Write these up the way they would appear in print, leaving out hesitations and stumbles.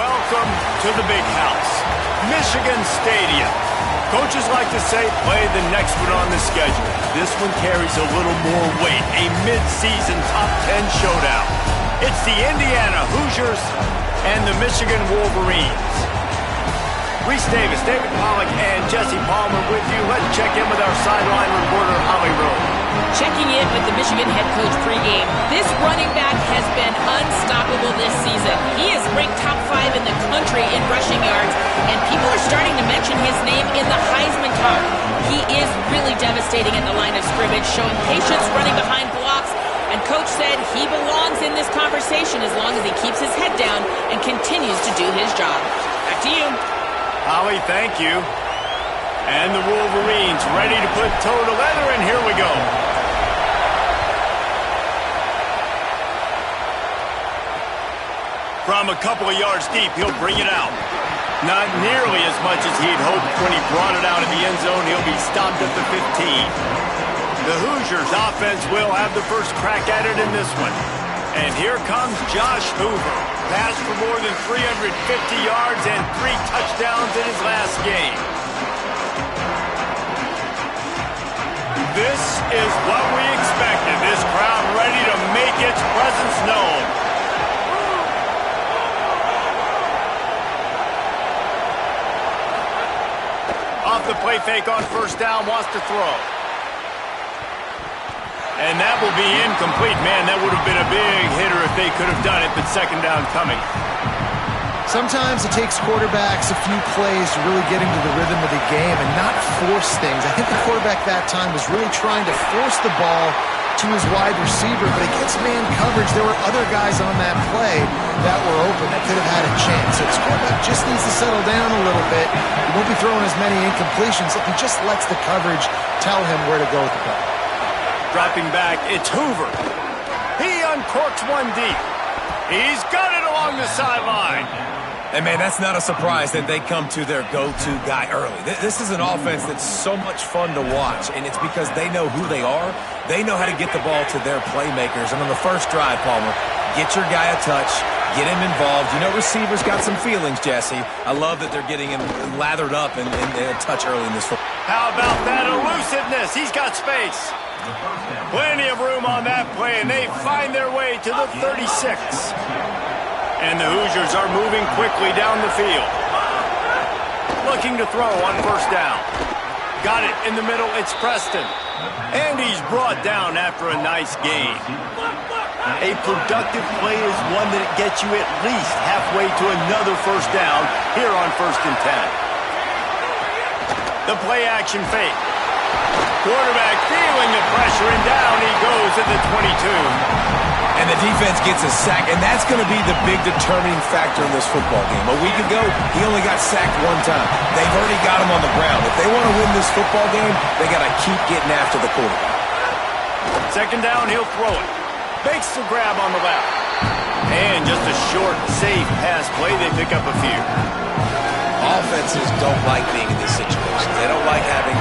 welcome to the big house, Michigan Stadium. Coaches like to say, play the next one on the schedule. This one carries a little more weight, a mid-season top 10 showdown. It's the Indiana Hoosiers and the Michigan Wolverines. Reese Davis, David Pollack, and Jesse Palmer with you. Let's check in with our sideline reporter, Holly Rowe. Checking in with the Michigan head coach pregame. This running back has been unstoppable this season. He is ranked top 5 in the country in rushing yards, and people are starting to mention his name in the Heisman talk. He is really devastating at the line of scrimmage, showing patience running behind blocks, and Coach said he belongs in this conversation as long as he keeps his head down and continues to do his job. Back to you. Holly, thank you. And the Wolverines ready to put toe to leather, and here we go. From a couple of yards deep, he'll bring it out. Not nearly as much as he'd hoped when he brought it out of the end zone. He'll be stopped at the 15. The Hoosiers offense will have the first crack at it in this one. And here comes Josh Hoover. Passed for more than 350 yards and 3 touchdowns in his last game. This is what we expected. This crowd ready to make its presence known. Off the play fake on first down, wants to throw. And that will be incomplete. Man, that would have been a big hitter if they could have done it, but second down coming. Sometimes it takes quarterbacks a few plays to really get into the rhythm of the game and not force things. I think the quarterback that time was really trying to force the ball to his wide receiver, but against man coverage, there were other guys on that play that were open that could have had a chance. So this quarterback just needs to settle down a little bit. He won't be throwing as many incompletions if he just lets the coverage tell him where to go with the ball. Dropping back, it's Hoover. He uncorks one deep. He's got it along the sideline. And, man, that's not a surprise that they come to their go-to guy early. This is an offense that's so much fun to watch, and it's because they know who they are. They know how to get the ball to their playmakers. And on the first drive, Palmer, get your guy a touch, get him involved. You know receivers got some feelings, Jesse. I love that they're getting him lathered up and a touch early in this football. How about that elusiveness? He's got space. Plenty of room on that play, and they find their way to the 36. And the Hoosiers are moving quickly down the field. Looking to throw on first down. Got it in the middle, it's Preston. And he's brought down after a nice gain. A productive play is one that gets you at least halfway to another first down here on 1st and 10. The play action fake. Quarterback feeling the pressure, and down he goes at the 22. And the defense gets a sack, and that's going to be the big determining factor in this football game. A week ago, he only got sacked one time. They've already got him on the ground. If they want to win this football game, they got to keep getting after the quarterback. Second down, he'll throw it. Makes the grab on the left. And just a short, safe pass play. They pick up a few. Offenses don't like being in these situations. They don't like having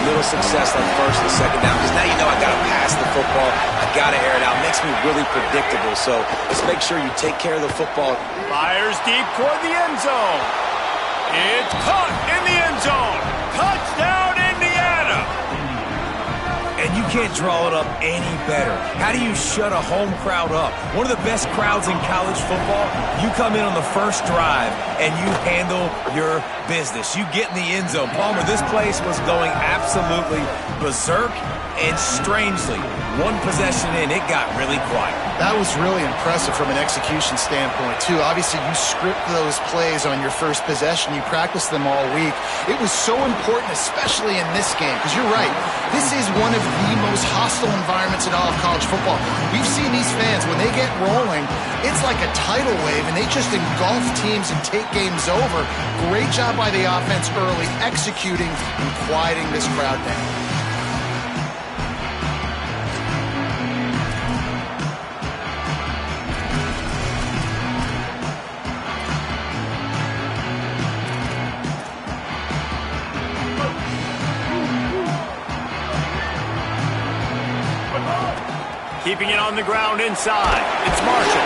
little success on first and second down, because now you know I got to pass the football. I got to air it out. It makes me really predictable. So let's make sure you take care of the football. Fires deep toward the end zone. It's caught in the end zone. Touchdown, Indiana. And you can't draw it up any better. How do you shut a home crowd up? One of the best crowds in college football. You come in on the first drive and you handle your business. You get in the end zone. Palmer, this place was going absolutely berserk, and strangely, one possession in, it got really quiet. That was really impressive from an execution standpoint, too. Obviously, you script those plays on your first possession. You practice them all week. It was so important, especially in this game, because you're right. This is one of the most hostile environments in all of college football. We've seen these fans, when they get rolling, it's like a tidal wave, and they just engulf teams and take games over. Great job by the offense early, executing and quieting this crowd down. Keeping it on the ground inside. It's Marshall.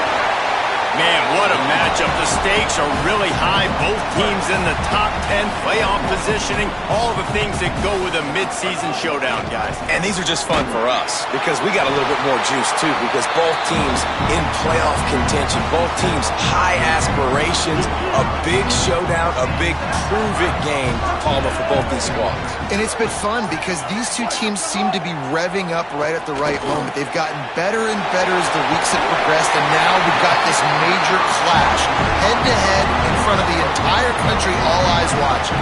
Man, what a match matchup. The stakes are really high. Both teams in the top 10, playoff positioning, all the things that go with a midseason showdown, guys. And these are just fun for us because we got a little bit more juice, too, because both teams in playoff contention, both teams high aspirations, a big showdown, a big prove-it game, Palmer, for both these squads. And it's been fun because these two teams seem to be revving up right at the right moment. They've gotten better and better as the weeks have progressed, and now we've got this major clash, head-to-head in front of the entire country, all eyes watching.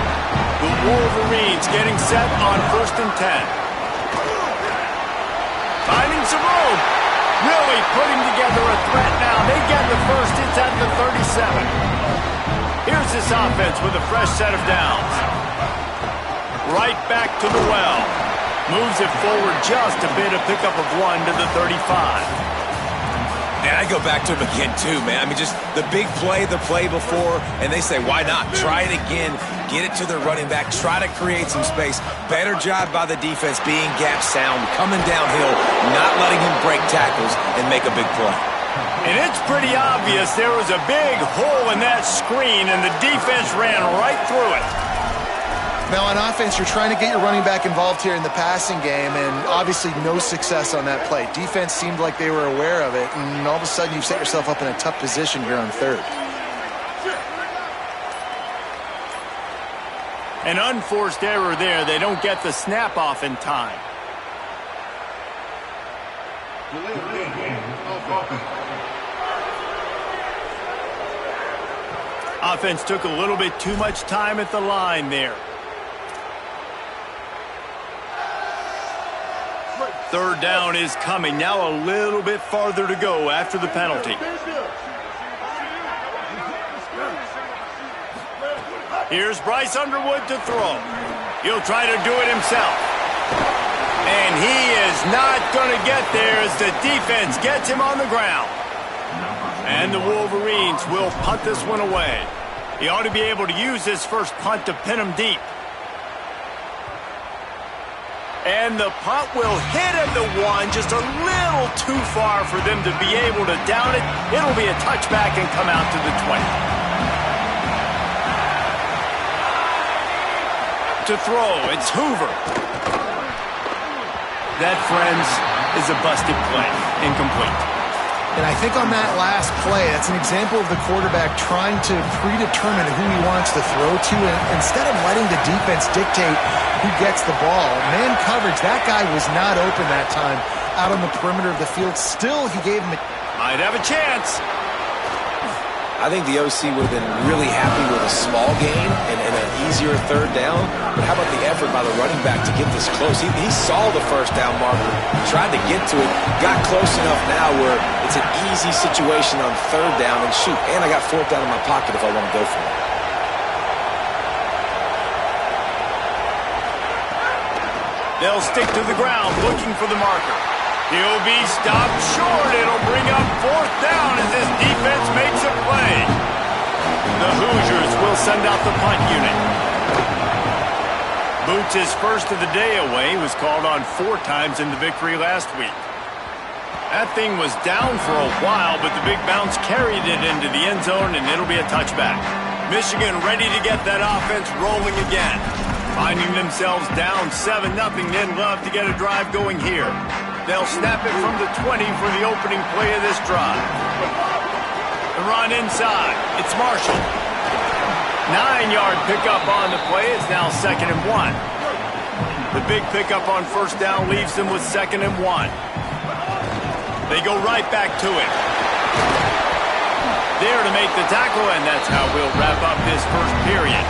The Wolverines getting set on 1st and 10. Finding some room. Really putting together a threat now. They get the first. It's at the 37. Here's this offense with a fresh set of downs. Right back to the well. Moves it forward just a bit, a pickup of 1 to the 35. And I go back to him again, too, man. I mean, just the big play, the play before, and they say, why not? Try it again, get it to their running back, try to create some space. Better job by the defense being gap sound, coming downhill, not letting him break tackles and make a big play. And it's pretty obvious there was a big hole in that screen, and the defense ran right through it. Now, on offense, you're trying to get your running back involved here in the passing game, and obviously no success on that play. Defense seemed like they were aware of it, and all of a sudden you've set yourself up in a tough position here on 3rd. An unforced error there. They don't get the snap off in time. Offense took a little bit too much time at the line there. 3rd down is coming. Now a little bit farther to go after the penalty. Here's Bryce Underwood to throw. He'll try to do it himself. And he is not going to get there as the defense gets him on the ground. And the Wolverines will punt this one away. He ought to be able to use this first punt to pin him deep. And the punt will hit at the 1, just a little too far for them to be able to down it. It'll be a touchback and come out to the 20. To throw, it's Hoover. That, friends, is a busted play. Incomplete. And I think on that last play, that's an example of the quarterback trying to predetermine who he wants to throw to, and instead of letting the defense dictate who gets the ball. Man coverage, that guy was not open that time out on the perimeter of the field. Still, he gave him a... Might have a chance. I think the OC would have been really happy with a small gain and an easier 3rd down. But how about the effort by the running back to get this close? He saw the 1st down marker, tried to get to it, got close enough now where it's an easy situation on 3rd down. And shoot, and I got 4th down in my pocket if I want to go for it. They'll stick to the ground looking for the marker. He'll be stopped short. It'll bring up 4th down as this defense makes a play. The Hoosiers will send out the punt unit. Boots' first of the day away was called on 4 times in the victory last week. That thing was down for a while, but the big bounce carried it into the end zone, and it'll be a touchback. Michigan ready to get that offense rolling again. Finding themselves down 7-0, they'd love to get a drive going here. They'll snap it from the 20 for the opening play of this drive. The run inside. It's Marshall. 9-yard pickup on the play. It's now 2nd and 1. The big pickup on 1st down leaves them with 2nd and 1. They go right back to it. There to make the tackle, and that's how we'll wrap up this first period.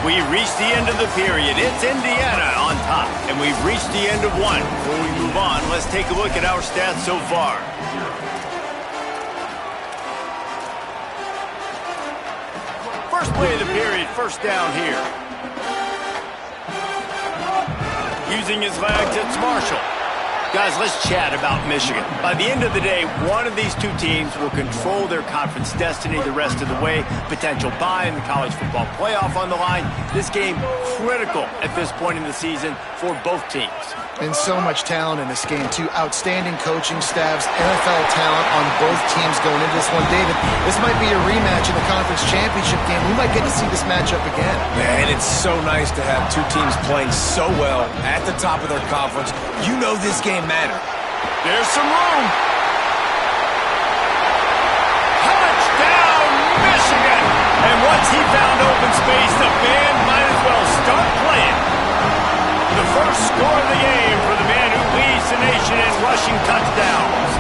We reached the end of the period. It's Indiana on top, and we've reached the end of one. Before we move on, let's take a look at our stats so far. First play of the period, 1st down here. Using his legs, it's Marshall. Guys, let's chat about Michigan. By the end of the day, one of these two teams will control their conference destiny the rest of the way. Potential bye in the college football playoff on the line. This game critical at this point in the season for both teams. And so much talent in this game, too. Outstanding coaching staffs, NFL talent on both teams going into this one. David, this might be a rematch in the conference championship game. We might get to see this matchup again. Man, it's so nice to have two teams playing so well at the top of their conference. You know this game mattered. There's some room. Touchdown, Michigan! And once he found open space, the band might as well start playing. The first score of the game for the man who leads the nation in rushing touchdowns.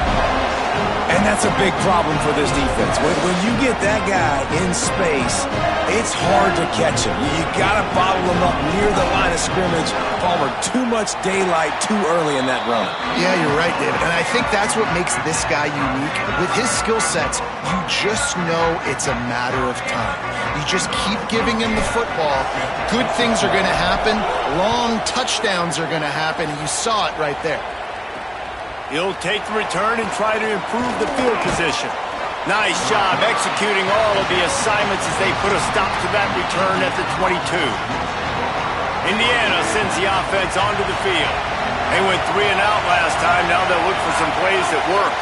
And that's a big problem for this defense. When you get that guy in space, it's hard to catch him. You got to bottle him up near the line of scrimmage. Palmer, too much daylight too early in that run. Yeah, you're right, David. And I think that's what makes this guy unique. With his skill sets, you just know it's a matter of time. You just keep giving him the football. Good things are going to happen. Long touchdowns are going to happen. And you saw it right there. He'll take the return and try to improve the field position. Nice job executing all of the assignments as they put a stop to that return at the 22. Indiana sends the offense onto the field. They went 3 and out last time. Now they'll look for some plays that work.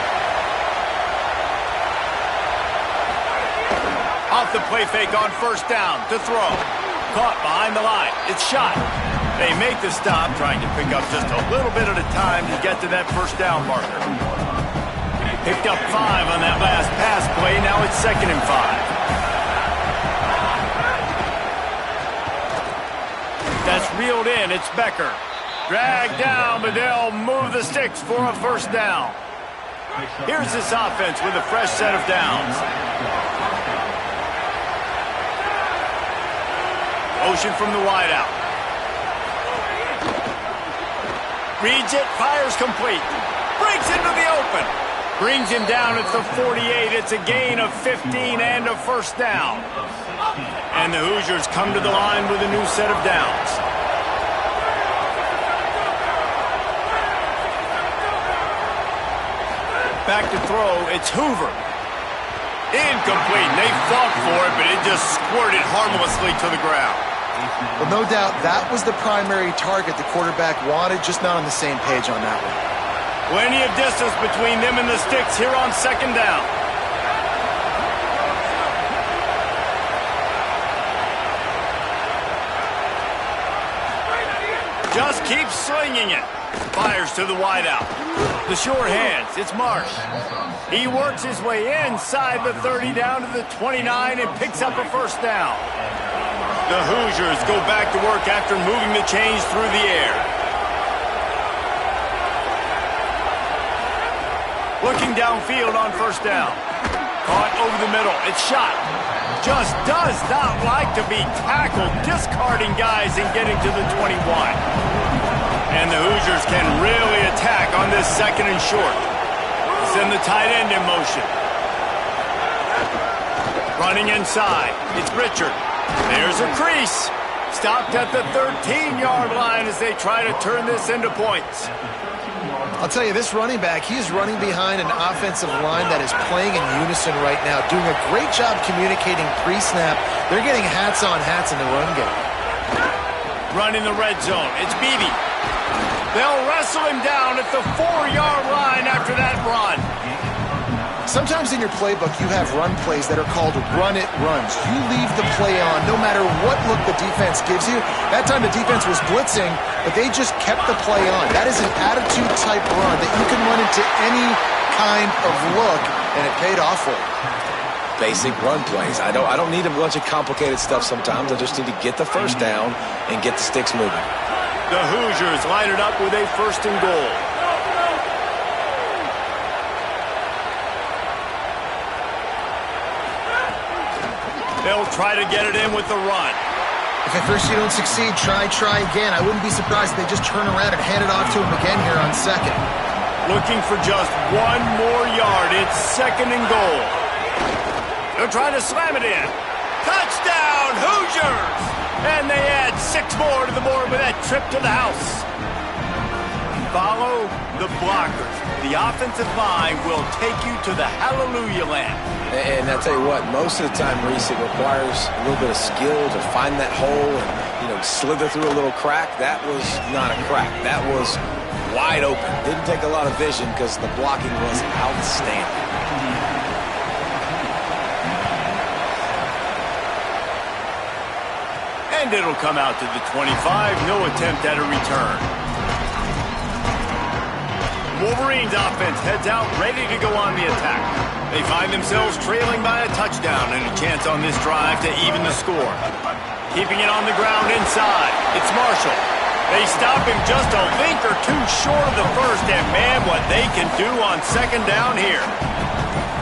Off the play fake on first down to throw. Caught behind the line. It's shot. They make the stop, trying to pick up just a little bit at a time to get to that first down marker. Picked up 5 on that last pass play. Now it's 2nd and 5. That's reeled in. It's Becker. Dragged down, but they'll move the sticks for a first down. Here's this offense with a fresh set of downs. Motion from the wideout. Reads it, fires complete. Breaks into the open. Brings him down at the 48. It's a gain of 15 and a first down. And the Hoosiers come to the line with a new set of downs. Back to throw, it's Hoover. Incomplete. They fought for it, but it just squirted harmlessly to the ground. Well, no doubt that was the primary target the quarterback wanted, just not on the same page on that one. Plenty of distance between them and the sticks here on 2nd down. Just keeps slinging it. Fires to the wideout. The short hands, it's Marsh. He works his way inside the 30 down to the 29 and picks up a first down. The Hoosiers go back to work after moving the chains through the air. Looking downfield on first down. Caught over the middle. It's shot. Just does not like to be tackled, discarding guys and getting to the 21. And the Hoosiers can really attack on this 2nd and short. Send the tight end in motion. Running inside. It's Richard. There's a crease. Stopped at the 13-yard line as they try to turn this into points. I'll tell you, this running back, he's running behind an offensive line that is playing in unison right now, doing a great job communicating pre-snap. They're getting hats on hats in the run game. Running the red zone. It's Beebe. They'll wrestle him down at the 4-yard line after that run. Sometimes in your playbook, you have run plays that are called run-it runs. You leave the play on no matter what look the defense gives you. That time the defense was blitzing, but they just kept the play on. That is an attitude-type run that you can run into any kind of look, and it paid off for you. Basic run plays. I don't need a bunch of complicated stuff sometimes. I just need to get the first down and get the sticks moving. The Hoosiers line it up with a 1st and goal. They'll try to get it in with the run. If at first you don't succeed, try again. I wouldn't be surprised if they just turn around and hand it off to him again here on 2nd. Looking for just 1 more yard. It's 2nd and goal. They'll try to slam it in. Touchdown, Hoosiers! And they add 6 more to the board with that trip to the house. Follow the blockers. The offensive line will take you to the hallelujah land. And I'll tell you what, most of the time, Reese, it requires a little bit of skill to find that hole and, slither through a little crack. That was not a crack. That was wide open. Didn't take a lot of vision because the blocking was outstanding. And it'll come out to the 25. No attempt at a return. Wolverines offense heads out, ready to go on the attack. They find themselves trailing by a touchdown and a chance on this drive to even the score. Keeping it on the ground inside. It's Marshall. They stop him just a link or two short of the first, and man, what they can do on second down here.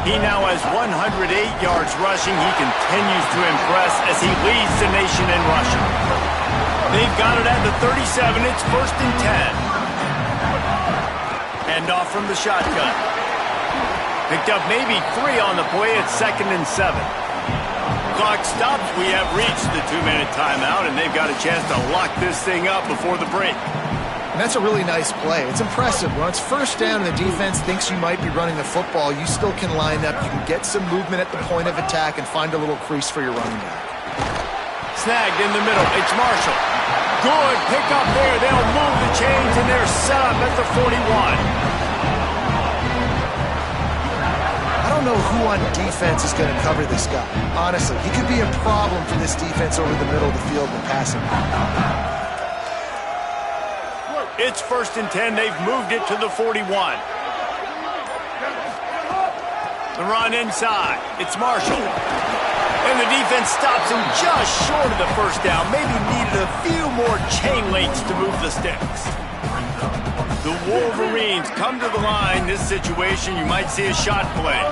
He now has 108 yards rushing. He continues to impress as he leads the nation in rushing. They've got it at the 37. It's 1st and 10. Hand off from the shotgun. Picked up maybe 3 on the play at 2nd and 7. Clock stops. We have reached the 2-minute timeout, and they've got a chance to lock this thing up before the break. And that's a really nice play. It's impressive. When it's 1st down and the defense thinks you might be running the football, you still can line up. You can get some movement at the point of attack and find a little crease for your running back. Snagged in the middle. It's Marshall. Good pick up there. They'll move the chains, and they're set up at the 41. I don't know who on defense is going to cover this guy. Honestly, he could be a problem for this defense over the middle of the field in the passing. It's 1st and 10. They've moved it to the 41. The run inside. It's Marshall. And the defense stops him just short of the 1st down. Maybe needed a few more chain links to move the sticks. The Wolverines come to the line. This situation, you might see a shot play.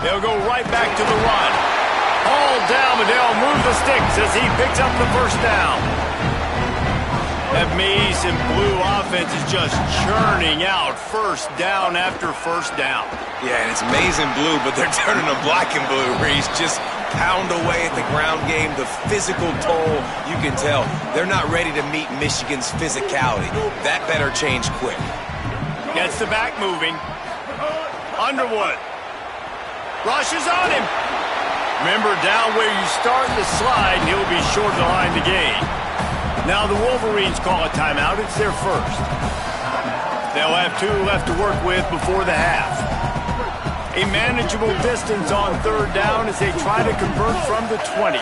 They'll go right back to the run. Hauled down, but they'll move the sticks as he picks up the 1st down. That maize and blue offense is just churning out 1st down after 1st down. Yeah, and it's maize and blue, but they're turning to black and blue, Reese. Just pound away at the ground game, the physical toll, you can tell. They're not ready to meet Michigan's physicality. That better change quick. Gets the back moving. Underwood. Rushes on him. Remember, down where you start the slide, he'll be short of the line to gain. Now the Wolverines call a timeout. It's their 1st. They'll have 2 left to work with before the half. A manageable distance on 3rd down as they try to convert from the 20.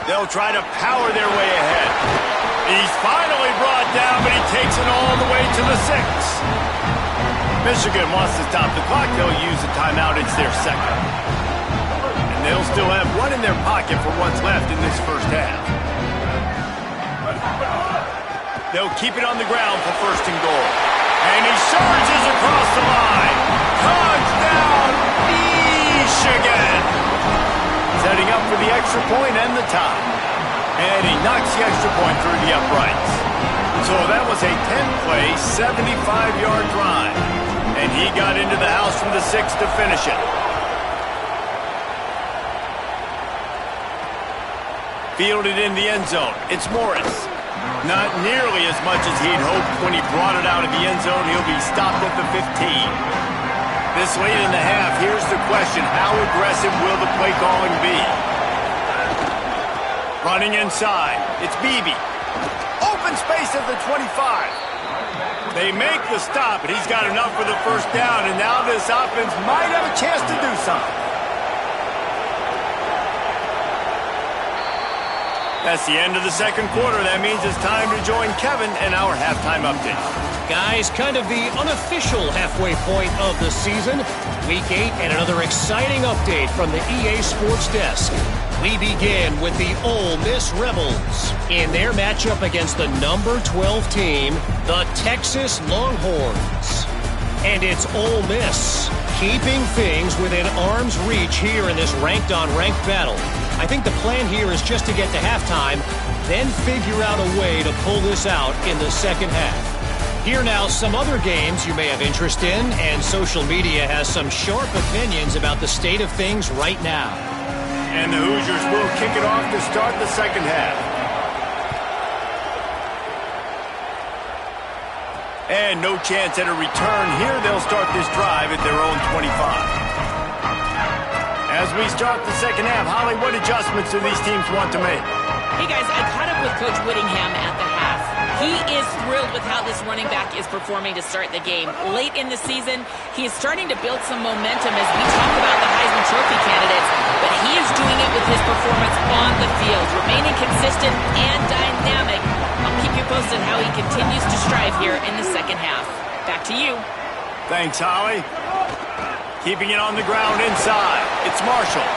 They'll try to power their way ahead. He's finally brought down, but he takes it all the way to the 6. Michigan wants to stop the clock. They'll use a timeout. It's their 2nd. And they'll still have 1 in their pocket for what's left in this 1st half. They'll keep it on the ground for 1st and goal. And he surges across the line. Touchdown, Michigan! Setting up for the extra point and the tie. And he knocks the extra point through the uprights. So that was a 10-play, 75-yard drive. And he got into the house from the 6 to finish it. Fielded in the end zone. It's Morris. Not nearly as much as he'd hoped when he brought it out of the end zone. He'll be stopped at the 15. This late in the half, here's the question. How aggressive will the play calling be? Running inside. It's Beebe. Open space at the 25. They make the stop, and he's got enough for the 1st down, and now this offense might have a chance to do something. That's the end of the 2nd quarter. That means it's time to join Kevin and our halftime update. Guys, kind of the unofficial halfway point of the season. Week 8 and another exciting update from the EA Sports Desk. We begin with the Ole Miss Rebels in their matchup against the number 12 team, the Texas Longhorns. And it's Ole Miss keeping things within arm's reach here in this ranked-on-ranked battle. I think the plan here is just to get to halftime, then figure out a way to pull this out in the 2nd half. Here now, some other games you may have interest in, and social media has some sharp opinions about the state of things right now. And the Hoosiers will kick it off to start the 2nd half. And no chance at a return here. They'll start this drive at their own 25. As we start the second half, Holly, what adjustments do these teams want to make? Hey, guys, I caught up with Coach Whittingham at the half. He is thrilled with how this running back is performing to start the game. Late in the season, he is starting to build some momentum as we talk about the Heisman Trophy candidates, but he is doing it with his performance on the field, remaining consistent and dynamic. I'll keep you posted how he continues to strive here in the second half. Back to you. Thanks, Holly. Keeping it on the ground inside. It's Marshall.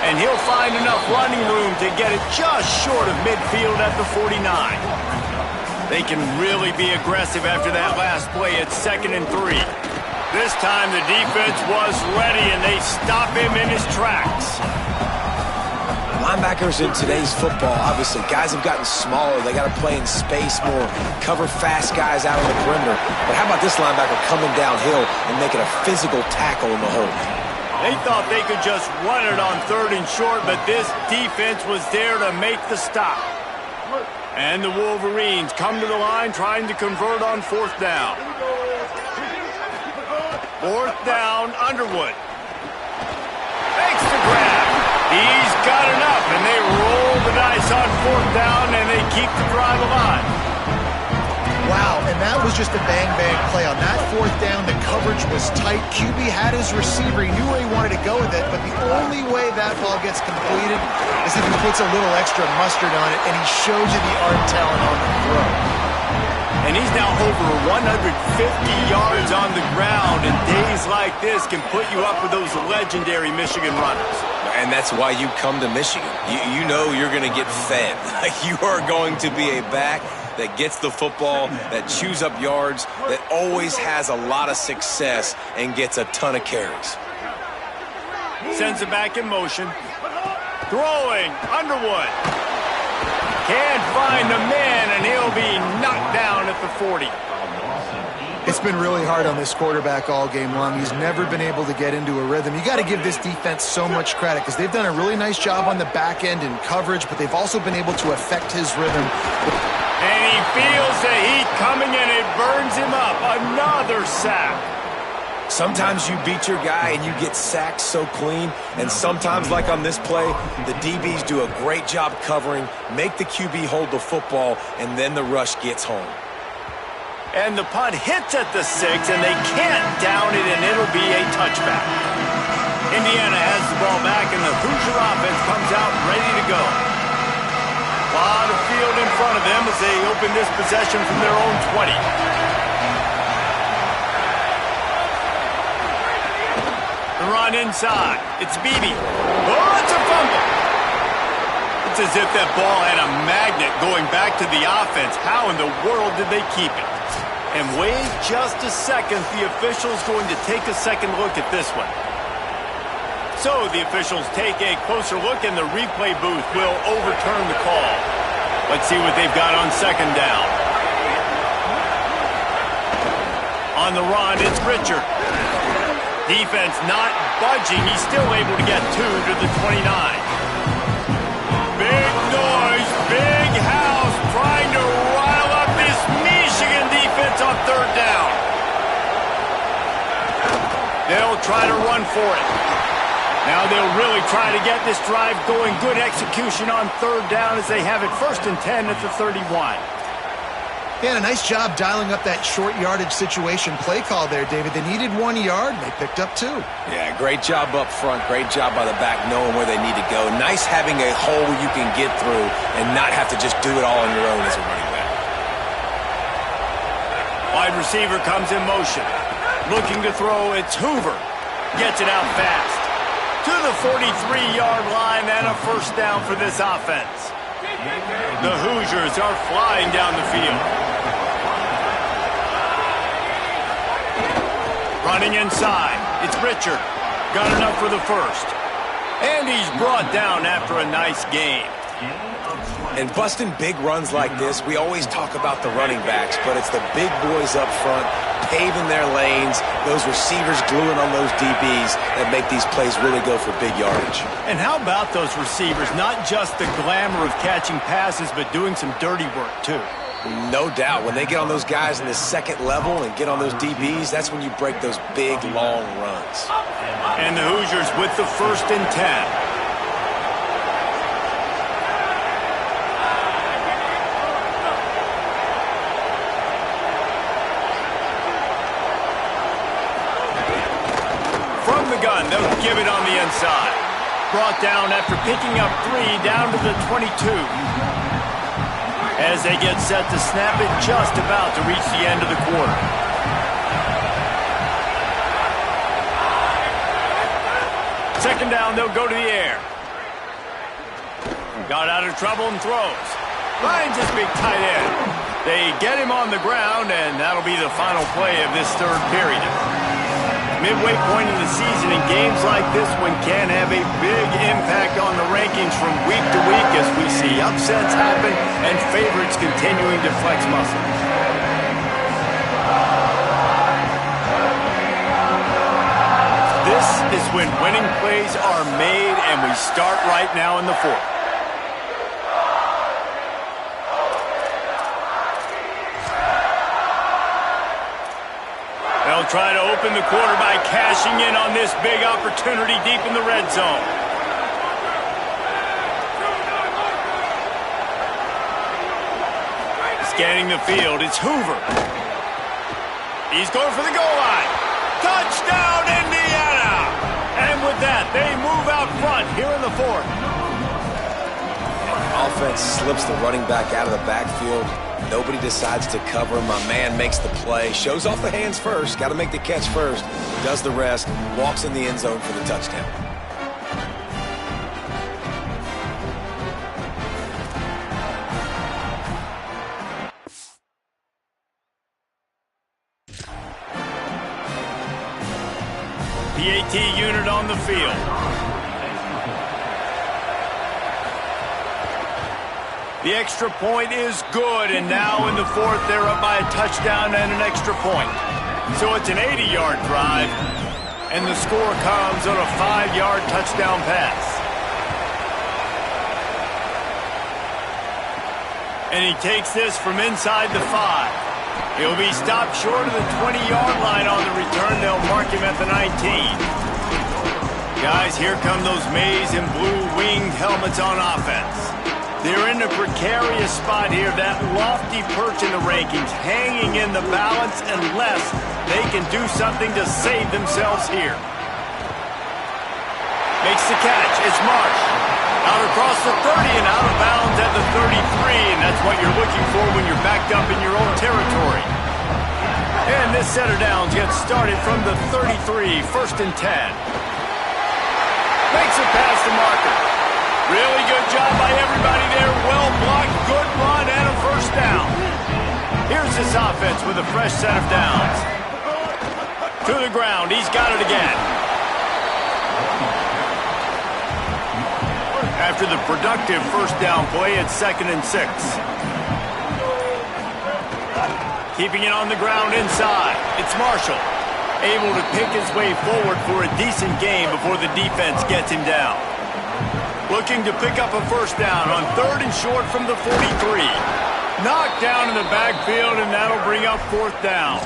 And he'll find enough running room to get it just short of midfield at the 49. They can really be aggressive after that last play. It's 2nd and 3. This time the defense was ready, and they stop him in his tracks. Linebackers in today's football, obviously, guys have gotten smaller. They got to play in space more, cover fast guys out on the perimeter. But how about this linebacker coming downhill and making a physical tackle in the hole? They thought they could just run it on 3rd and short, but this defense was there to make the stop. And the Wolverines come to the line trying to convert on 4th down. 4th down, Underwood. Makes the grab. He's got enough, and they roll the dice on 4th down, and they keep the drive alive. Wow, and that was just a bang-bang play. On that 4th down, the coverage was tight. QB had his receiver. He knew where he wanted to go with it, but the only way that ball gets completed is if he puts a little extra mustard on it, and he shows you the arm talent on the throw. And he's now over 150 yards on the ground, and days like this can put you up with those legendary Michigan runners. And that's why you come to Michigan. You know you're going to get fed. You are going to be a back that gets the football, that chews up yards, that always has a lot of success and gets a ton of carries. Sends it back in motion. Throwing, Underwood. Can't find the man, and he'll be knocked down at the 40. It's been really hard on this quarterback all game long. He's never been able to get into a rhythm. You got to give this defense so much credit because they've done a really nice job on the back end in coverage, but they've also been able to affect his rhythm. And he feels the heat coming, and it burns him up. Another sack. Sometimes you beat your guy and you get sacked so clean, and sometimes, like on this play, the DBs do a great job covering, make the QB hold the football, and then the rush gets home. And the punt hits at the 6, and they can't down it, and it'll be a touchback. Indiana has the ball back, and the Hoosier offense comes out ready to go. A lot of field in front of them as they open this possession from their own 20. The run inside. It's Beebe. Oh, it's a fumble. It's as if that ball had a magnet going back to the offense. How in the world did they keep it? And wait just a second. The official's going to take a second look at this one. So the officials take a closer look, and the replay booth will overturn the call. Let's see what they've got on 2nd down. On the run, it's Richard. Defense not budging. He's still able to get 2 to the 29. Big noise, big house, trying to rile up this Michigan defense on 3rd down. They'll try to run for it. Now they'll really try to get this drive going. Good execution on 3rd down as they have it 1st and 10 at the 31. Yeah, and a nice job dialing up that short yardage situation play call there, David. They needed 1 yard, and they picked up 2. Yeah, great job up front. Great job by the back knowing where they need to go. Nice having a hole you can get through and not have to just do it all on your own as a running back. Wide receiver comes in motion. Looking to throw, it's Hoover. Gets it out fast. To the 43-yard line, and a 1st down for this offense. The Hoosiers are flying down the field. Running inside, it's Richard. Got enough for the 1st. And he's brought down after a nice gain. And busting big runs like this, we always talk about the running backs, but it's the big boys up front, paving their lanes, those receivers gluing on those DBs that make these plays really go for big yardage. And how about those receivers? Not just the glamour of catching passes, but doing some dirty work, too. No doubt. When they get on those guys in the second level and get on those DBs, that's when you break those big, long runs. And the Hoosiers with the 1st and 10. From the gun, they'll give it on the inside. Brought down after picking up 3 down to the 22. As they get set to snap it, just about to reach the end of the quarter. Second down, they'll go to the air. Got out of trouble and throws. Finds his big tight end. They get him on the ground, and that'll be the final play of this 3rd period. Midway point in the season, and games like this one can have a big impact on the rankings from week to week as we see upsets happen and favorites continuing to flex muscles. This is when winning plays are made, and we start right now in the 4th. They'll try to open the quarter by cashing in on this big opportunity deep in the red zone. Scanning the field, it's Hoover. He's going for the goal line. Touchdown, Indiana! And with that, they move out front here in the 4th. Offense slips the running back out of the backfield. Nobody decides to cover him. My man makes the play. Shows off the hands first. Got to make the catch first. Does the rest. Walks in the end zone for the touchdown. PAT unit on the field. The extra point is good, and now in the 4th, they're up by a touchdown and an extra point. So it's an 80-yard drive, and the score comes on a 5-yard touchdown pass. And he takes this from inside the 5. He'll be stopped short of the 20-yard line on the return. They'll mark him at the 19. Guys, here come those maize and blue winged helmets on offense. They're in a precarious spot here, that lofty perch in the rankings, hanging in the balance unless they can do something to save themselves here. Makes the catch. It's Marsh. Out across the 30 and out of bounds at the 33, and that's what you're looking for when you're backed up in your own territory. And this set of downs gets started from the 33, 1st and 10. Makes it past the marker. Really good job by everybody there. Well blocked, good run, and a 1st down. Here's this offense with a fresh set of downs. To the ground. He's got it again. After the productive 1st down play, it's 2nd and 6. Keeping it on the ground inside. It's Marshall. Able to pick his way forward for a decent game before the defense gets him down. Looking to pick up a 1st down on 3rd and short from the 43. Knocked down in the backfield, and that'll bring up 4th down.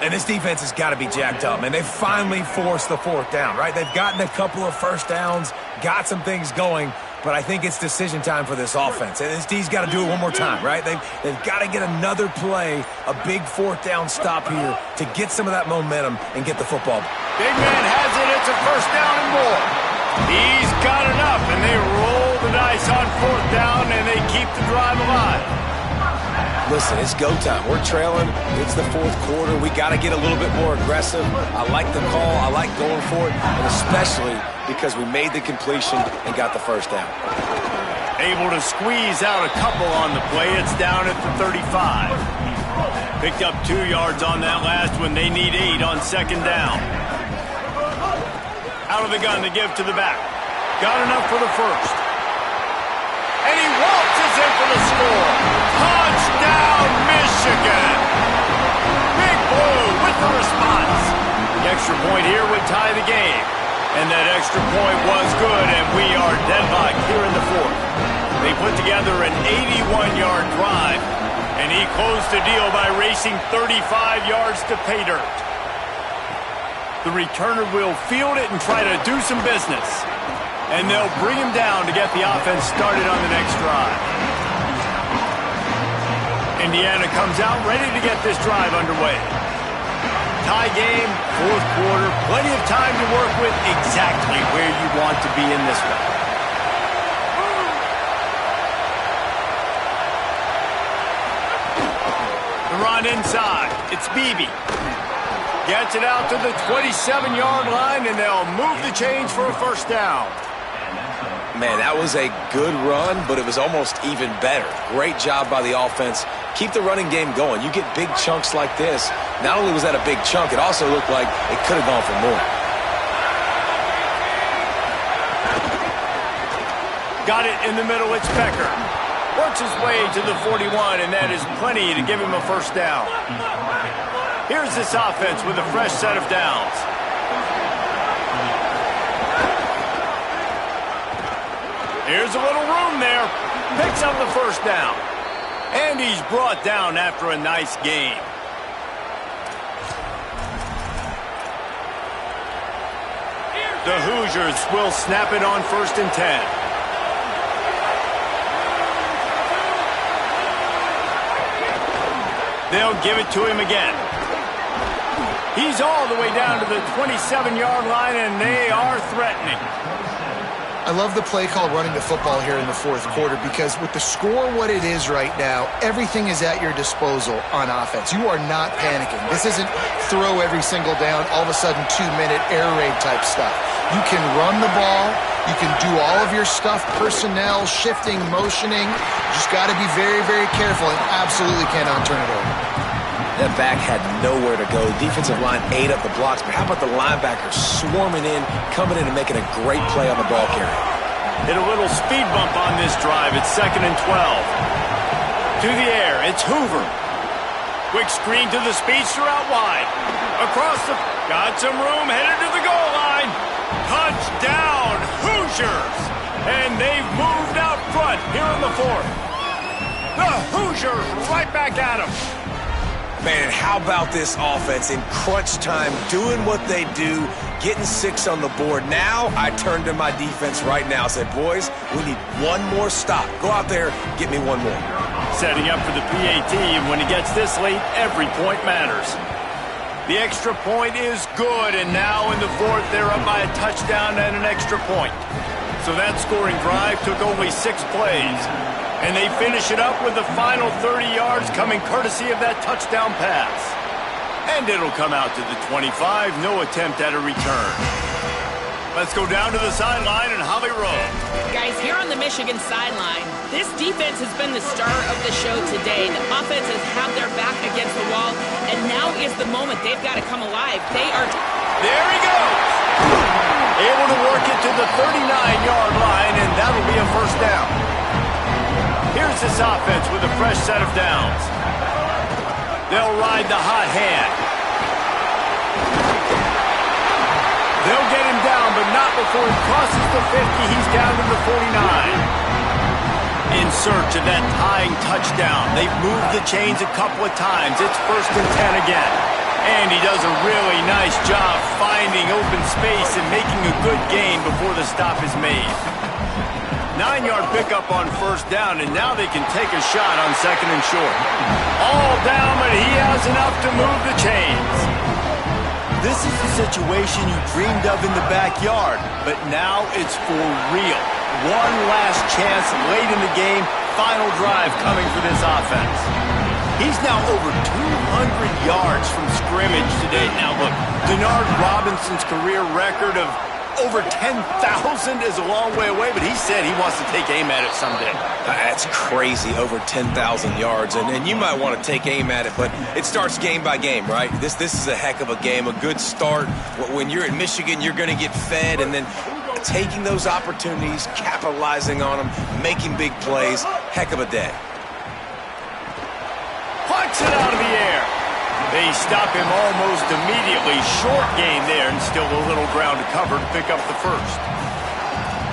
And this defense has got to be jacked up, man. They finally forced the 4th down, right? They've gotten a couple of 1st downs, got some things going, but I think it's decision time for this offense. And this D's got to do it one more time, right? They've got to get another play, a big 4th down stop here to get some of that momentum and get the football. Big man has it. It's a 1st down and more. He's got enough, and they roll the dice on 4th down, and they keep the drive alive. Listen, it's go time. We're trailing. It's the 4th quarter. We got to get a little bit more aggressive. I like the call. I like going for it, and especially because we made the completion and got the 1st down. Able to squeeze out a couple on the play. It's down at the 35. Picked up 2 yards on that last one. They need 8 on 2nd down. Out of the gun to give to the back. Got enough for the 1st. And he waltzes in for the score. Touchdown, Michigan! Big Blue with the response. The extra point here would tie the game. And that extra point was good, and we are deadlocked here in the 4th. They put together an 81-yard drive, And he closed the deal by racing 35 yards to pay dirt. The returner will field it and try to do some business. And they'll bring him down to get the offense started on the next drive. Indiana comes out ready to get this drive underway. Tie game, fourth quarter, plenty of time to work with, exactly where you want to be in this one. The run inside. It's Beebe. Gets it out to the 27-yard line, and they'll move the chains for a first down. Man, that was a good run, but it was almost even better. Great job by the offense. Keep the running game going. You get big chunks like this. Not only was that a big chunk, it also looked like it could have gone for more. Got it in the middle. It's Becker. Works his way to the 41, and that is plenty to give him a first down. Here's this offense with a fresh set of downs. Here's a little room there. Picks up the first down. And he's brought down after a nice game. The Hoosiers will snap it on 1st and 10. They'll give it to him again. He's all the way down to the 27-yard line, and they are threatening. I love the play call running the football here in the fourth quarter because with the score what it is right now, everything is at your disposal on offense. You are not panicking. This isn't throw every single down, all of a sudden 2-minute air raid type stuff. You can run the ball. You can do all of your stuff, personnel, shifting, motioning. You just got to be very, very careful and absolutely cannot turn it over. That back had nowhere to go. Defensive line ate up the blocks, but how about the linebackers swarming in, coming in and making a great play on the ball carrier? Hit a little speed bump on this drive. It's 2nd and 12. To the air, it's Hoover. Quick screen to the speedster out wide. Across the... Got some room, headed to the goal line. Touchdown, Hoosiers! And they've moved out front here in the fourth. The Hoosiers right back at them. Man, how about this offense in crunch time, doing what they do, getting 6 on the board. Now I turn to my defense right now, said, boys, we need one more stop. Go out there, get me one more. Setting up for the PAT, and when it gets this late, every point matters. The extra point is good, and now in the fourth, they're up by a touchdown and an extra point. So that scoring drive took only 6 plays. And they finish it up with the final 30 yards coming courtesy of that touchdown pass. And it'll come out to the 25, no attempt at a return. Let's go down to the sideline and Holly Rowe. Guys, here on the Michigan sideline, this defense has been the star of the show today. The offense has had their back against the wall, and now is the moment they've got to come alive. They are... There he goes! Able to work it to the 39-yard line, and that'll be a first down. Here's this offense with a fresh set of downs. They'll ride the hot hand. They'll get him down, but not before he crosses the 50. He's down to the 49. In search of that tying touchdown. They've moved the chains a couple of times. It's 1st and 10 again. And he does a really nice job finding open space and making a good gain before the stop is made. 9-yard pickup on first down, and now they can take a shot on 2nd and short. All down, but he has enough to move the chains. This is the situation you dreamed of in the backyard, but now it's for real. One last chance late in the game, final drive coming for this offense. He's now over 200 yards from scrimmage today. Now look, Denard Robinson's career record of over 10,000 is a long way away, but he said he wants to take aim at it someday. That's crazy, over 10,000 yards, and you might want to take aim at it, but it starts game by game, right? This is a heck of a game, a good start. When you're in Michigan, you're going to get fed, and then taking those opportunities, capitalizing on them, making big plays, heck of a day. Punts it out of the air. They stop him almost immediately. Short gain there, and still a little ground to cover to pick up the first.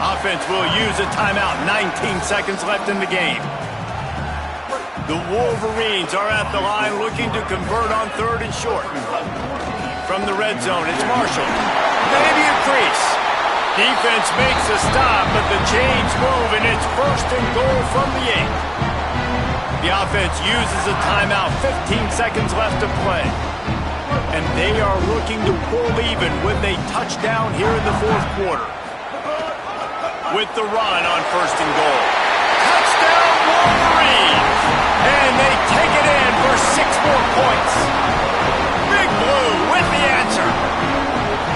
Offense will use a timeout. 19 seconds left in the game. The Wolverines are at the line looking to convert on 3rd and short. From the red zone, it's Marshall. Maybe a crease. Defense makes a stop, but the chains move, and it's 1st and goal from the 8. The offense uses a timeout, 15 seconds left to play. And they are looking to pull even with a touchdown here in the 4th quarter. With the run on 1st and goal. Touchdown Wolverines! And they take it in for 6 more points. Big Blue with the answer.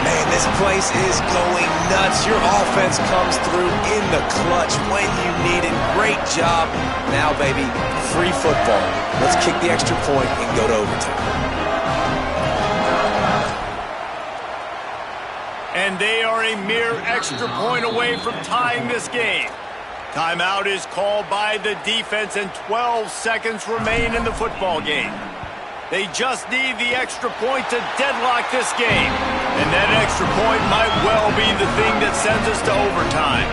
Man, this place is going nuts. Your offense comes through in the clutch when you need it. Great job. Now, baby, free football. Let's kick the extra point and go to overtime. And they are a mere extra point away from tying this game. Timeout is called by the defense, and 12 seconds remain in the football game. They just need the extra point to deadlock this game. And that extra point might well be the thing that sends us to overtime.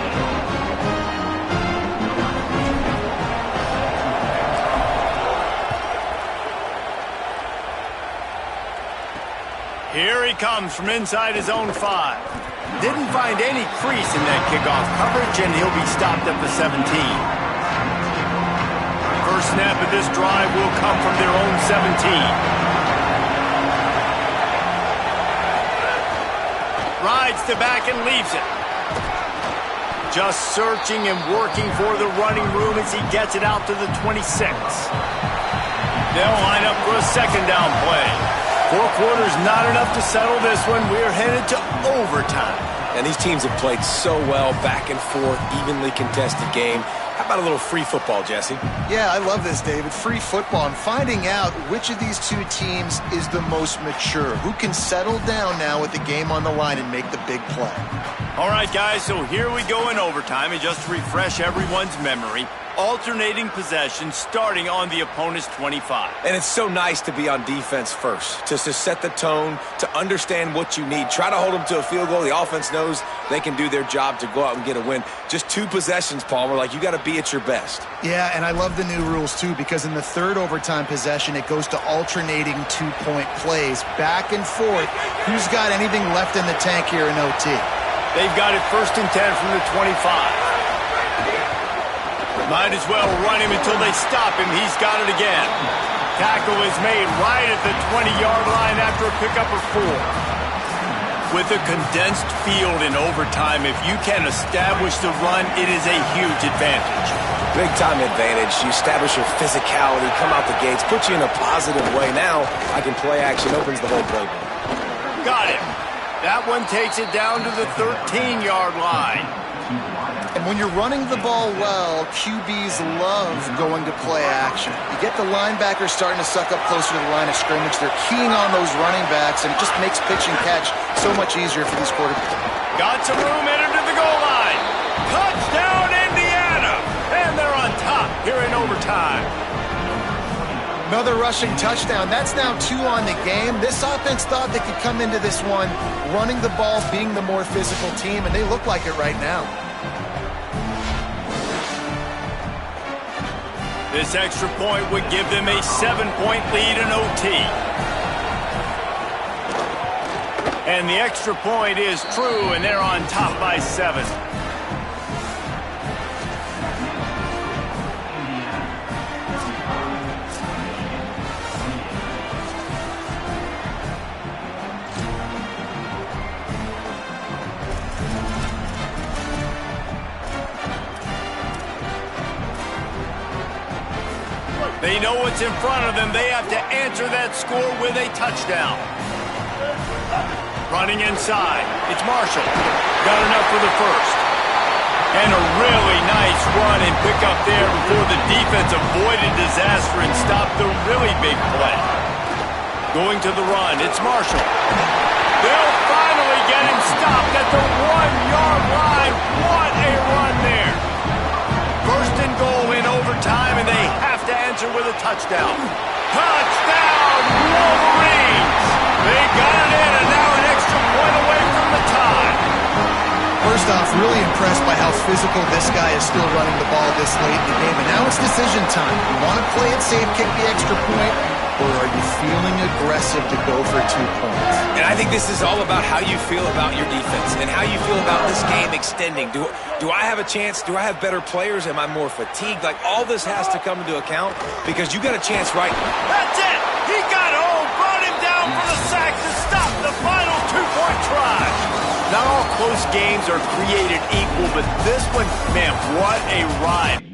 Here he comes from inside his own 5. Didn't find any crease in that kickoff coverage, and he'll be stopped at the 17. First snap of this drive will come from their own 17. Rides to back and leaves it. Just searching and working for the running room as he gets it out to the 26. They'll line up for a 2nd down play. 4 quarters not enough to settle this one. We're headed to overtime. And these teams have played so well, back and forth, evenly contested game. How about a little free football, Jesse? Yeah, I love this, David. Free football and finding out which of these 2 teams is the most mature. Who can settle down now with the game on the line and make the big play? All right, guys, so here we go in overtime. And just to refresh everyone's memory, alternating possession starting on the opponent's 25. And it's so nice to be on defense first, to set the tone, to understand what you need. Try to hold them to a field goal. The offense knows they can do their job to go out and get a win. Just 2 possessions, Palmer, like you got to be at your best. Yeah, and I love the new rules, too, because in the 3rd overtime possession, it goes to alternating 2-point plays, back and forth. Who's got anything left in the tank here in OT? They've got it 1st and 10 from the 25. Might as well run him until they stop him. He's got it again. Tackle is made right at the 20-yard line after a pickup of 4. With a condensed field in overtime, if you can establish the run, it is a huge advantage. Big-time advantage. You establish your physicality, come out the gates, put you in a positive way. Now, I can play action, opens the whole playbook. Got it. That one takes it down to the 13-yard line. And when you're running the ball well, QBs love going to play action. You get the linebackers starting to suck up closer to the line of scrimmage. They're keying on those running backs, and it just makes pitch and catch so much easier for these quarterbacks. Got some room, entered to the goal line. Touchdown, Indiana! And they're on top here in overtime. Another rushing touchdown. That's now 2 on the game. This offense thought they could come into this one running the ball, being the more physical team, and they look like it right now. This extra point would give them a 7-point lead in OT. And the extra point is true, and they're on top by 7. They know what's in front of them. They have to answer that score with a touchdown. Running inside. It's Marshall. Got enough for the first. And a really nice run and pick up there before the defense avoided disaster and stopped the really big play. Going to the run. It's Marshall. They'll finally get him stopped at the 1-yard line. What a run there. First and goal in overtime, and they have to answer with a touchdown. Touchdown, Wolverines! They got it in, and now an extra point away from the tie. First First off, really impressed by how physical this guy is still running the ball this late in the game. And now it's decision time. You want to play it safe, kick the extra point, or are you feeling aggressive to go for 2 points? And I think this is all about how you feel about your defense and how you feel about this game extending. Do I have a chance? Do I have better players? Am I more fatigued? Like, all this has to come into account because you got a chance right now. That's it! He got home, brought him down for the sack to stop the final 2-point try. Not all close games are created equal, but this one, man, what a ride.